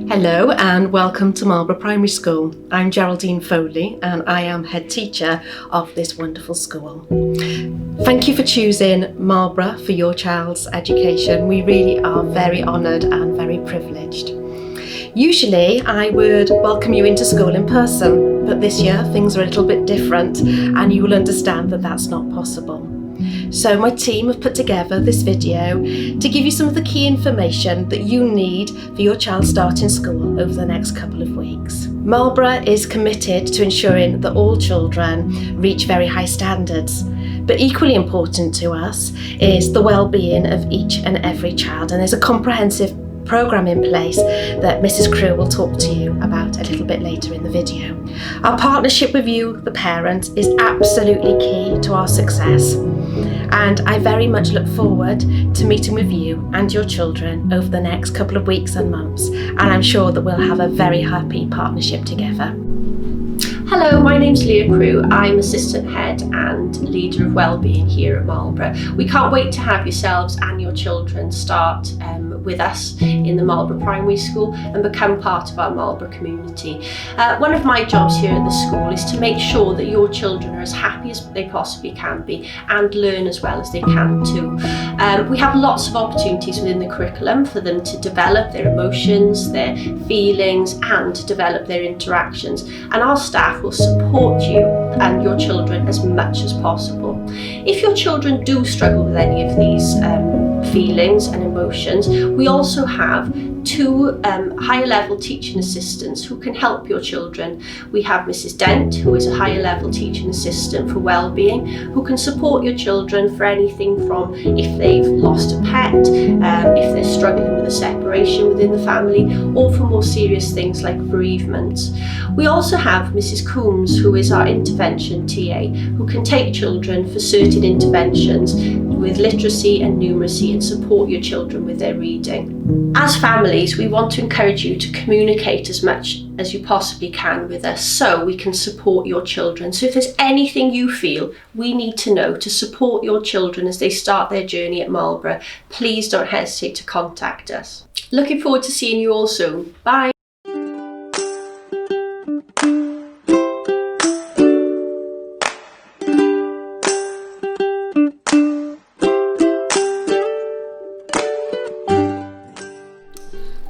Hello and welcome to Marlborough Primary School. I'm Geraldine Foley and I am head teacher of this wonderful school. Thank you for choosing Marlborough for your child's education. We really are very honoured and very privileged. Usually I would welcome you into school in person, but this year things are a little bit different and you will understand that that's not possible. So my team have put together this video to give you some of the key information that you need for your child starting school over the next couple of weeks. Marlborough is committed to ensuring that all children reach very high standards, but equally important to us is the well-being of each and every child, and there's a comprehensive programme in place that Mrs. Crew will talk to you about a little bit later in the video. Our partnership with you, the parent, is absolutely key to our success, and I very much look forward to meeting with you and your children over the next couple of weeks and months, and I'm sure that we'll have a very happy partnership together. Hello, my name's Leah Crew. I'm Assistant Head and Leader of Wellbeing here at Marlborough. We can't wait to have yourselves and your children start with us in the Marlborough Primary School and become part of our Marlborough community. One of my jobs here at the school is to make sure that your children are as happy as they possibly can be and learn as well as they can too. We have lots of opportunities within the curriculum for them to develop their emotions, their feelings, and to develop their interactions, and our staff will support you and your children as much as possible. If your children do struggle with any of these feelings and emotions, we also have two higher level teaching assistants who can help your children. We have Mrs. Dent, who is a higher level teaching assistant for wellbeing, who can support your children for anything from if they've lost a pet, if they're struggling with a separation within the family, or for more serious things like bereavement. We also have Mrs. Coombs, who is our intervention TA, who can take children for certain interventions with literacy and numeracy and support your children with their reading. As families, we want to encourage you to communicate as much as you possibly can with us so we can support your children. So if there's anything you feel we need to know to support your children as they start their journey at Marlborough, please don't hesitate to contact us. Looking forward to seeing you all soon. Bye.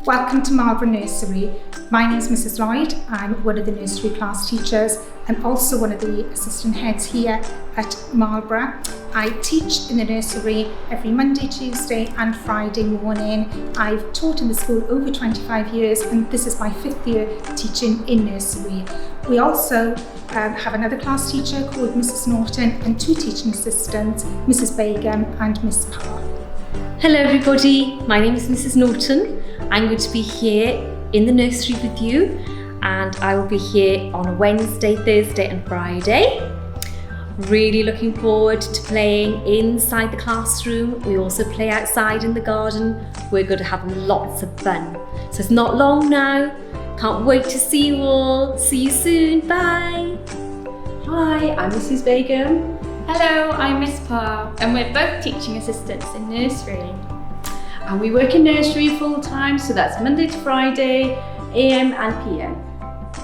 Welcome to Marlborough Nursery. My name is Mrs. Lloyd. I'm one of the nursery class teachers and also one of the assistant heads here at Marlborough. I teach in the nursery every Monday, Tuesday and Friday morning. I've taught in the school over 25 years and this is my 5th year teaching in nursery. We also have another class teacher called Mrs. Norton and two teaching assistants, Mrs. Begum and Miss Parr. Hello everybody, my name is Mrs. Norton. I'm going to be here in the nursery with you and I will be here on a Wednesday, Thursday and Friday. Really looking forward to playing inside the classroom. We also play outside in the garden. We're going to have lots of fun. So it's not long now. Can't wait to see you all. See you soon. Bye. Hi, I'm Mrs. Begum. Hello, I'm Miss Parr and we're both teaching assistants in nursery. And we work in nursery full time, so that's Monday to Friday, AM and PM.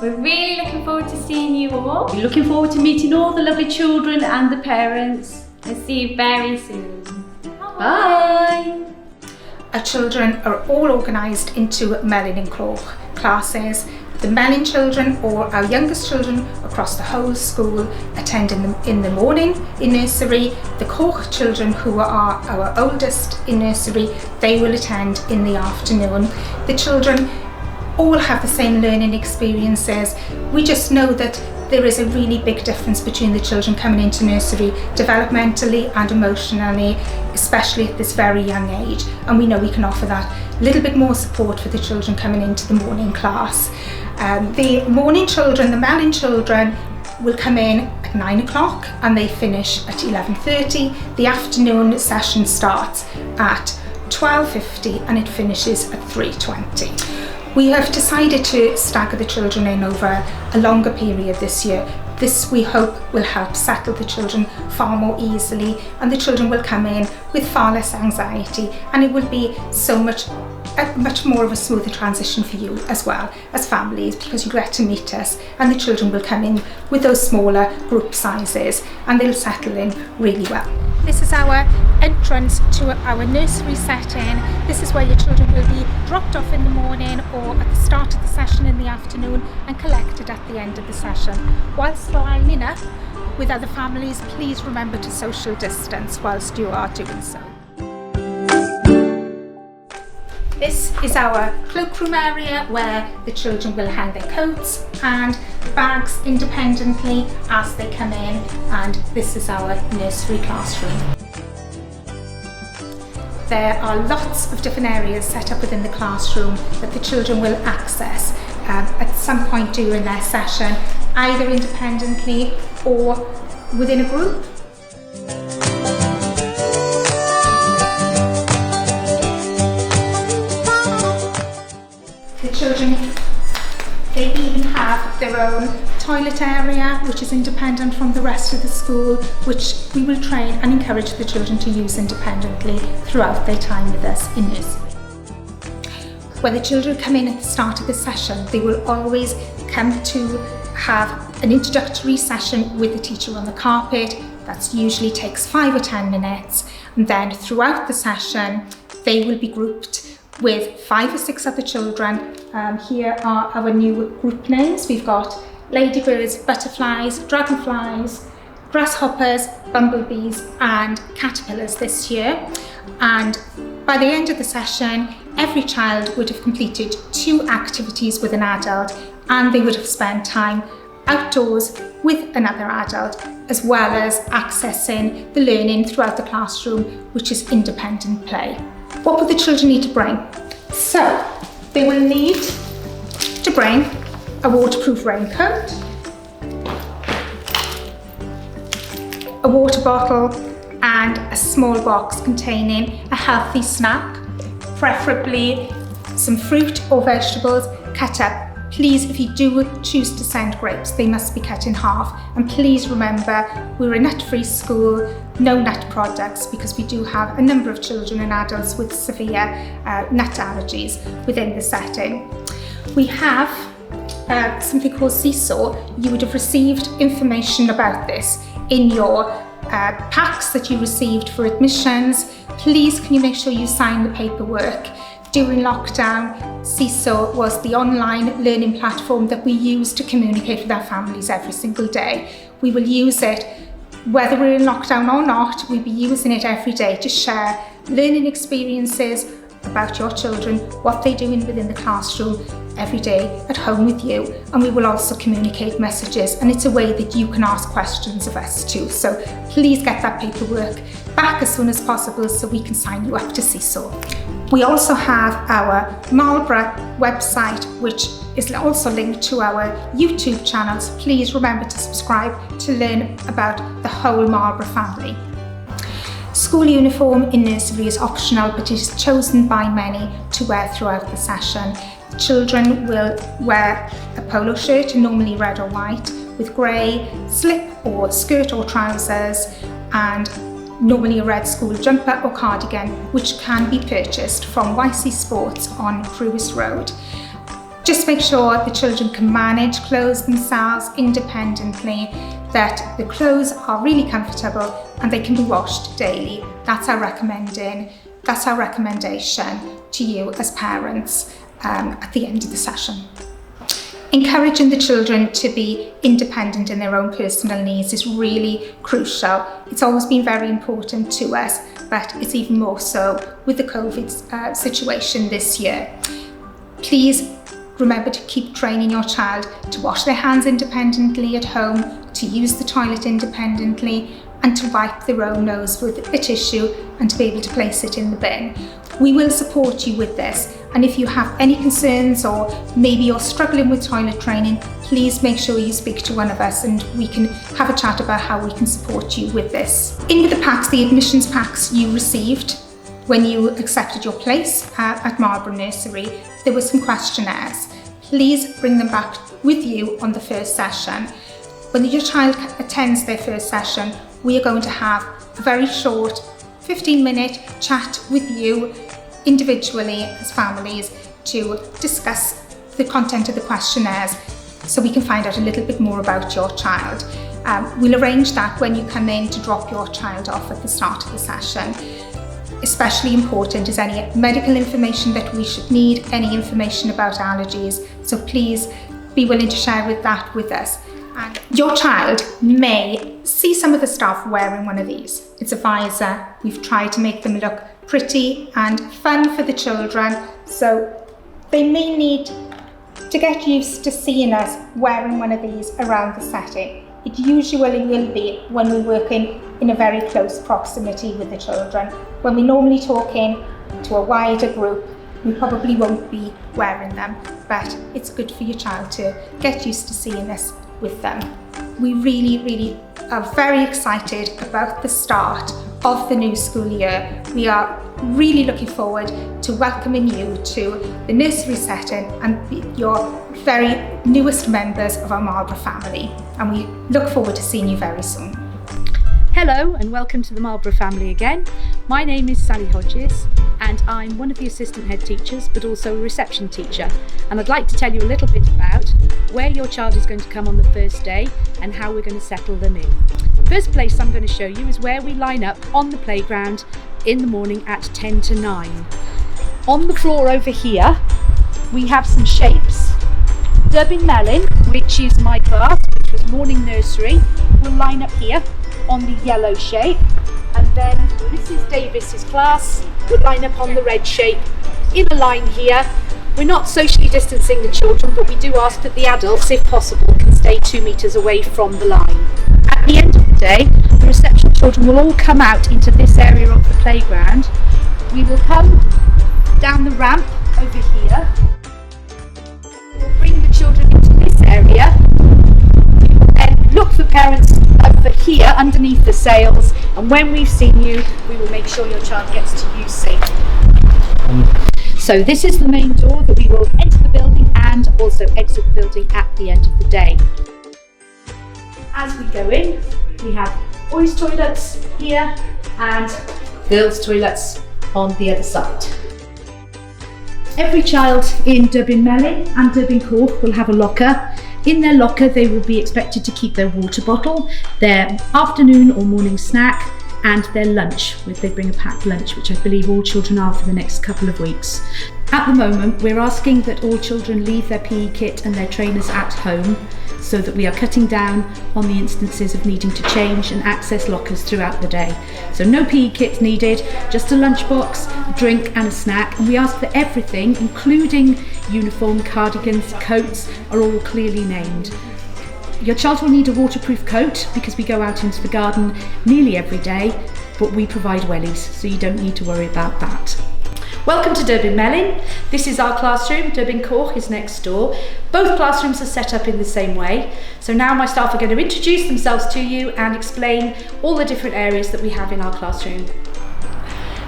We're really looking forward to seeing you all. We're looking forward to meeting all the lovely children and the parents. We'll see you very soon. Bye! Our children are all organised into Melon and Claw classes. The Melon children, or our youngest children across the whole school, attend in the morning in nursery. The Koch children, who are our oldest in nursery, they will attend in the afternoon. The children all have the same learning experiences. We just know that there is a really big difference between the children coming into nursery developmentally and emotionally, especially at this very young age, and we know we can offer that little bit more support for the children coming into the morning class. The morning children, the Melon children, will come in at 9 o'clock and they finish at 11:30. The afternoon session starts at 12:50 and it finishes at 3:20. We have decided to stagger the children in over a longer period this year. This, we hope, will help settle the children far more easily, and the children will come in with far less anxiety, and it will be so much a much more of a smoother transition for you as well as families, because you get to meet us and the children will come in with those smaller group sizes and they'll settle in really well. This is our entrance to our nursery setting. This is where your children will be dropped off in the morning or at the start of the session in the afternoon and collected at the end of the session. Whilst lining up with other families, please remember to social distance whilst you are doing so. This is our cloakroom area where the children will hang their coats and bags independently as they come in, and this is our nursery classroom. There are lots of different areas set up within the classroom that the children will access at some point during their session, either independently or within a group. The children, they even have their own toilet area, which is independent from the rest of the school, which we will train and encourage the children to use independently throughout their time with us in nursery. When the children come in at the start of the session, they will always come to have an introductory session with the teacher on the carpet. That usually takes 5 or 10 minutes. And then throughout the session, they will be grouped with 5 or 6 other children. Here are our new group names. We've got ladybirds, butterflies, dragonflies, grasshoppers, bumblebees and caterpillars this year. And by the end of the session, every child would have completed 2 activities with an adult, and they would have spent time outdoors with another adult, as well as accessing the learning throughout the classroom, which is independent play. What will the children need to bring? So they will need to bring a waterproof raincoat, a water bottle and a small box containing a healthy snack, preferably some fruit or vegetables cut up. Please, if you do choose to send grapes, they must be cut in half. And please remember, we're a nut-free school, no nut products, because we do have a number of children and adults with severe nut allergies within the setting. We have something called Seesaw. You would have received information about this in your packs that you received for admissions. Please, can you make sure you sign the paperwork? During lockdown, Seesaw was the online learning platform that we use to communicate with our families every single day. We will use it whether we're in lockdown or not. We'll be using it every day to share learning experiences about your children, what they're doing within the classroom every day at home with you, and we will also communicate messages, and it's a way that you can ask questions of us too. So please get that paperwork back as soon as possible so we can sign you up to Seesaw. We also have our Marlborough website, which is also linked to our YouTube channel, so please remember to subscribe to learn about the whole Marlborough family. School uniform in nursery is optional, but it is chosen by many to wear throughout the session. Children will wear a polo shirt, normally red or white, with grey slip or skirt or trousers, and normally a red school jumper or cardigan, which can be purchased from YC Sports on Crewis Road. Just make sure the children can manage clothes themselves independently, that the clothes are really comfortable and they can be washed daily. That's our recommendation to you as parents at the end of the session. Encouraging the children to be independent in their own personal needs is really crucial. It's always been very important to us, but it's even more so with the COVID situation this year. Please remember to keep training your child to wash their hands independently at home, to use the toilet independently, and to wipe their own nose with a tissue and to be able to place it in the bin. We will support you with this, and if you have any concerns or maybe you're struggling with toilet training, please make sure you speak to one of us and we can have a chat about how we can support you with this. In with the packs, the admissions packs you received when you accepted your place at Marlborough Nursery, there were some questionnaires. Please bring them back with you on the first session. When your child attends their first session, we are going to have a very short 15-minute chat with you individually as families to discuss the content of the questionnaires so we can find out a little bit more about your child. We'll arrange that when you come in to drop your child off at the start of the session. Especially important is any medical information that we should need, any information about allergies, so please be willing to share that with us. And your child may see some of the staff wearing one of these. It's a visor. We've tried to make them look pretty and fun for the children, so they may need to get used to seeing us wearing one of these around the setting. It usually will be when we're working in a very close proximity with the children. When we're normally talking to a wider group, we probably won't be wearing them, but it's good for your child to get used to seeing us with them. We really are very excited about the start of the new school year. We are really looking forward to welcoming you to the nursery setting and be your very newest members of our Marlborough family. And we look forward to seeing you very soon. Hello and welcome to the Marlborough family again. My name is Sally Hodges and I'm one of the assistant head teachers but also a reception teacher, and I'd like to tell you a little bit about where your child is going to come on the first day and how we're going to settle them in. First place I'm going to show you is where we line up on the playground in the morning at 10 to 9. On the floor over here we have some shapes. Durbin Mellin, which is my class, which was morning nursery, will line up here on the yellow shape, and then Mrs Davis's class will line up on the red shape in a line here. We're not socially distancing the children, but we do ask that the adults, if possible, can stay 2 metres away from the line. At the end of the day, the reception children will all come out into this area of the playground. We will come down the ramp over here. We'll bring the children into this area. And look for parents over here underneath the sails, and when we've seen you, we will make sure your child gets to you safely. So this is the main door that we will enter the building and also exit the building at the end of the day. As we go in, we have boys' toilets here and girls' toilets on the other side. Every child in Durbin Mellin and Durbin Court will have a locker. In their locker they will be expected to keep their water bottle, their afternoon or morning snack and their lunch, where they bring a packed lunch, which I believe all children are for the next couple of weeks. At the moment we're asking that all children leave their PE kit and their trainers at home, so that we are cutting down on the instances of needing to change and access lockers throughout the day. So no PE kits needed, just a lunchbox, a drink and a snack, and we ask that everything, including uniform, cardigans, coats, are all clearly named. Your child will need a waterproof coat because we go out into the garden nearly every day, but we provide wellies, so you don't need to worry about that. Welcome to Durbin Mellin. This is our classroom. Durbin Court is next door. Both classrooms are set up in the same way. So now my staff are going to introduce themselves to you and explain all the different areas that we have in our classroom.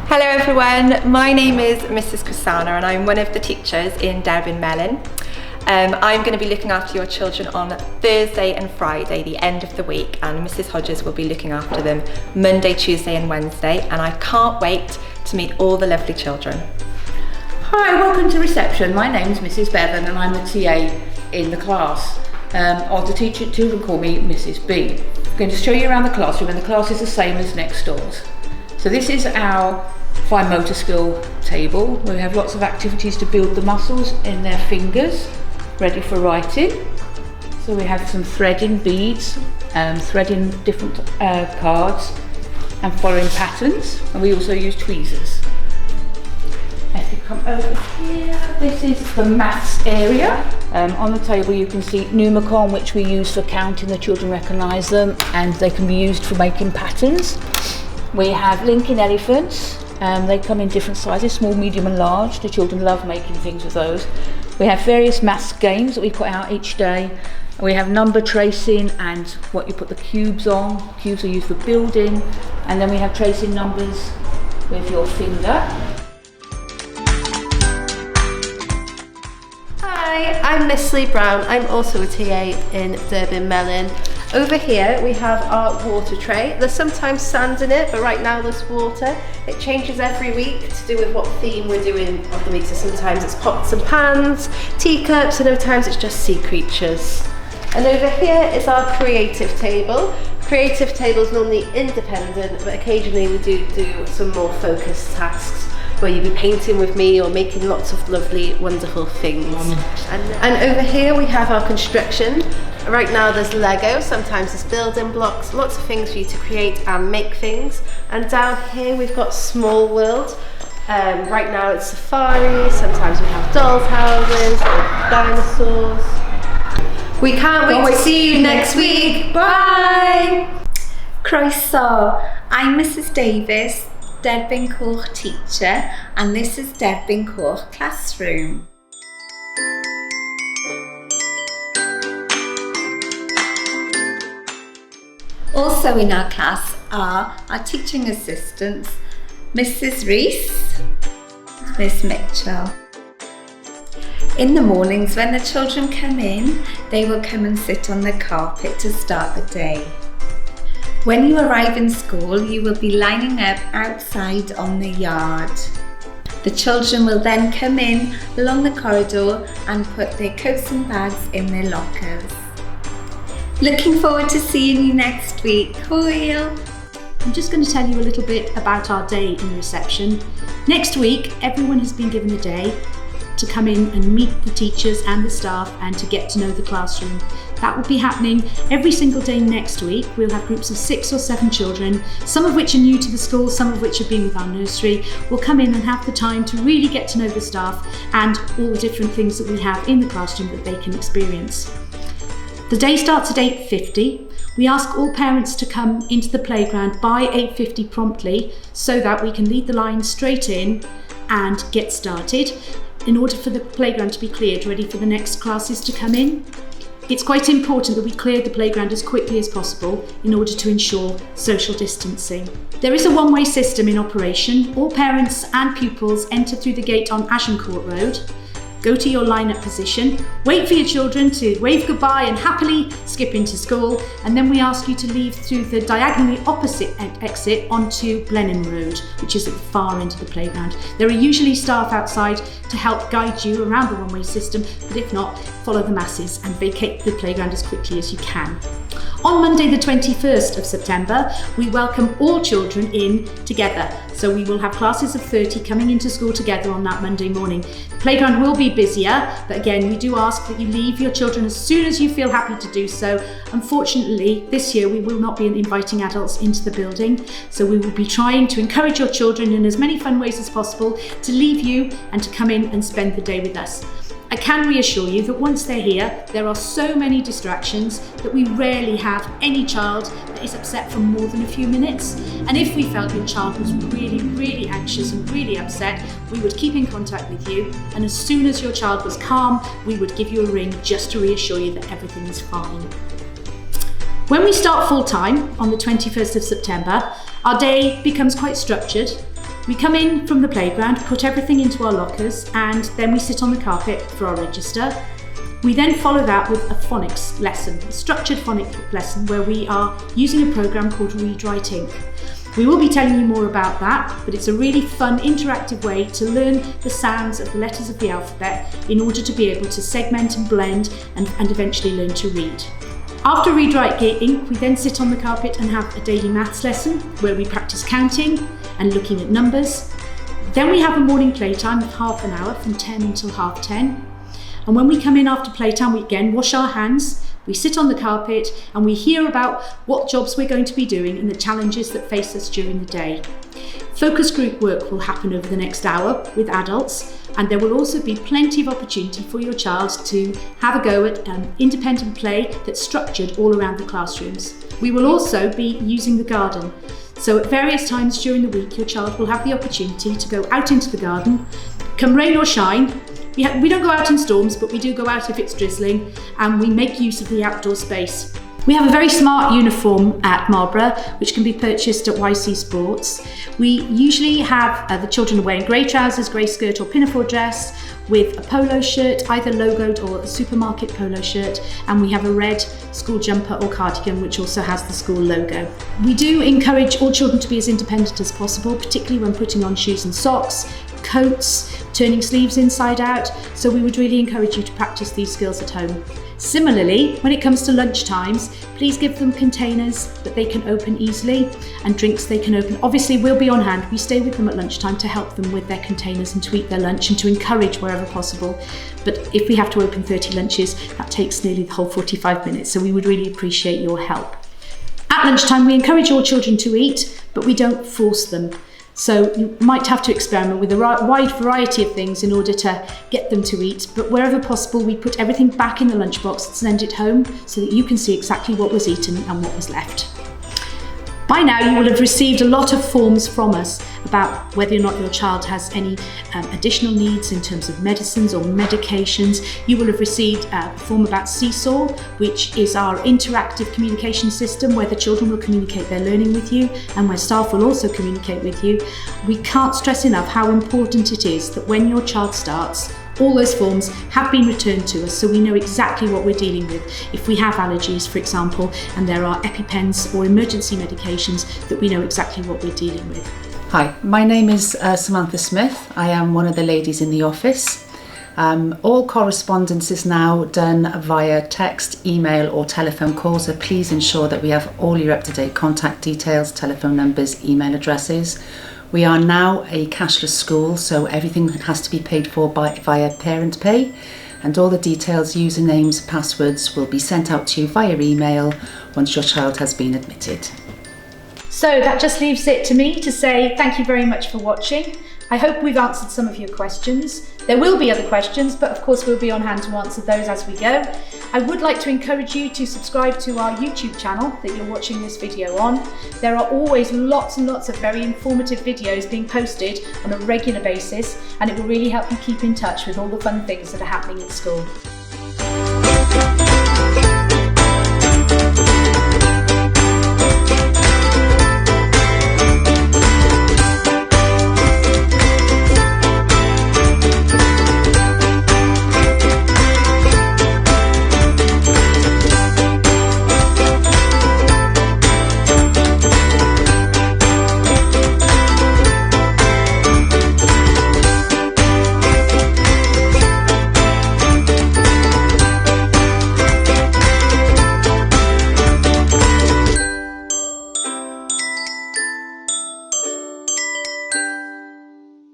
Hello everyone, my name is Mrs Kusana and I'm one of the teachers in Durbin Mellin. I'm going to be looking after your children on Thursday and Friday, the end of the week, and Mrs Hodges will be looking after them Monday, Tuesday and Wednesday, and I can't wait to meet all the lovely children. Hi, welcome to reception. My name's Mrs Bevan and I'm the TA in the class. Or the teacher, children call me Mrs B. I'm going to show you around the classroom, and the class is the same as next door's. So this is our fine motor skill table. We have lots of activities to build the muscles in their fingers, ready for writing. So we have some threading beads, threading different cards and following patterns, and we also use tweezers. If you come over here, this is the maths area. On the table you can see Numicon, which we use for counting. The children recognise them and they can be used for making patterns. We have Lincoln elephants. They come in different sizes, small, medium and large. The children love making things with those. We have various maths games that we put out each day. We have number tracing and what you put the cubes on. Cubes are used for building. And then we have tracing numbers with your finger. Hi, I'm Miss Lee Brown. I'm also a TA in Durbin Mellin. Over here we have our water tray. There's sometimes sand in it, but right now there's water. It changes every week to do with what theme we're doing of the week. So sometimes it's pots and pans, teacups, and other times it's just sea creatures. And over here is our creative table. Creative table is normally independent, but occasionally we do some more focused tasks where you'll be painting with me or making lots of lovely, wonderful things. And over here we have our construction. Right now there's Lego, sometimes there's building blocks, lots of things for you to create and make things. And down here we've got Small World. Right now it's safari, sometimes we have dolls' houses, dinosaurs. We can't wait to see you next week. Bye! Croeso, I'm Mrs Davis, Derbyn Coch teacher, and this is Derbyn Coch classroom. Also in our class are our teaching assistants, Mrs Rees, Miss Mitchell. In the mornings when the children come in, they will come and sit on the carpet to start the day. When you arrive in school, you will be lining up outside on the yard. The children will then come in along the corridor and put their coats and bags in their lockers. Looking forward to seeing you next week. Hwyl! I'm just going to tell you a little bit about our day in reception. Next week, everyone has been given a day to come in and meet the teachers and the staff and to get to know the classroom. That will be happening every single day next week. We'll have groups of 6 or 7 children, some of which are new to the school, some of which have been with our nursery. We'll come in and have the time to really get to know the staff and all the different things that we have in the classroom that they can experience. The day starts at 8:50. We ask all parents to come into the playground by 8:50 promptly so that we can lead the line straight in and get started in order for the playground to be cleared, ready for the next classes to come in. It's quite important that we clear the playground as quickly as possible in order to ensure social distancing. There is a one-way system in operation. All parents and pupils enter through the gate on Agincourt Road. Go to your line-up position, wait for your children to wave goodbye and happily skip into school, and then we ask you to leave through the diagonally opposite exit onto Blenheim Road, which is at the far end of the playground. There are usually staff outside to help guide you around the one-way system, but if not, follow the masses and vacate the playground as quickly as you can. On Monday the 21st of September, we welcome all children in together. So we will have classes of 30 coming into school together on that Monday morning. The playground will be busier, but again, we do ask that you leave your children as soon as you feel happy to do so. Unfortunately, this year we will not be inviting adults into the building, so we will be trying to encourage your children in as many fun ways as possible to leave you and to come in and spend the day with us. I can reassure you that once they're here, there are so many distractions that we rarely have any child that is upset for more than a few minutes. And if we felt your child was really, really anxious and really upset, we would keep in contact with you. And as soon as your child was calm, we would give you a ring just to reassure you that everything is fine. When we start full time on the 21st of September, our day becomes quite structured. We come in from the playground, put everything into our lockers, and then we sit on the carpet for our register. We then follow that with a phonics lesson, a structured phonics lesson where we are using a program called Read, Write, Ink. We will be telling you more about that, but it's a really fun, interactive way to learn the sounds of the letters of the alphabet in order to be able to segment and blend and eventually learn to read. After Read, Write, Ink, we then sit on the carpet and have a daily maths lesson where we practice counting and looking at numbers. Then we have a morning playtime of half an hour from 10 until 10:30. And when we come in after playtime, we again wash our hands, we sit on the carpet and we hear about what jobs we're going to be doing and the challenges that face us during the day. Focus group work will happen over the next hour with adults, and there will also be plenty of opportunity for your child to have a go at independent play that's structured all around the classrooms. We will also be using the garden. So at various times during the week, your child will have the opportunity to go out into the garden, come rain or shine. We don't go out in storms, but we do go out if it's drizzling, and we make use of the outdoor space. We have a very smart uniform at Marlborough, which can be purchased at YC Sports. We usually have the children wearing grey trousers, grey skirt or pinafore dress, with a polo shirt, either logoed or a supermarket polo shirt, and we have a red school jumper or cardigan which also has the school logo. We do encourage all children to be as independent as possible, particularly when putting on shoes and socks, coats, turning sleeves inside out, so we would really encourage you to practice these skills at home. Similarly, when it comes to lunch times, please give them containers that they can open easily and drinks they can open. Obviously, we'll be on hand. We stay with them at lunchtime to help them with their containers and to eat their lunch and to encourage wherever possible. But if we have to open 30 lunches, that takes nearly the whole 45 minutes, so we would really appreciate your help. At lunchtime, we encourage all children to eat, but we don't force them. So you might have to experiment with a wide variety of things in order to get them to eat, but wherever possible we put everything back in the lunchbox and send it home so that you can see exactly what was eaten and what was left. By now you will have received a lot of forms from us about whether or not your child has any additional needs in terms of medicines or medications. You will have received a form about Seesaw, which is our interactive communication system where the children will communicate their learning with you and where staff will also communicate with you. We can't stress enough how important it is that when your child starts, all those forms have been returned to us so we know exactly what we're dealing with. If we have allergies, for example, and there are EpiPens or emergency medications, that we know exactly what we're dealing with. Hi, my name is Samantha Smith. I am one of the ladies in the office. All correspondence is now done via text, email or telephone call, so please ensure that we have all your up-to-date contact details, telephone numbers, email addresses. We are now a cashless school, so everything has to be paid for via parent pay, and all the details, usernames, passwords will be sent out to you via email once your child has been admitted. So that just leaves it to me to say thank you very much for watching. I hope we've answered some of your questions. There will be other questions, but of course we'll be on hand to answer those as we go. I would like to encourage you to subscribe to our YouTube channel that you're watching this video on. There are always lots and lots of very informative videos being posted on a regular basis, and it will really help you keep in touch with all the fun things that are happening at school.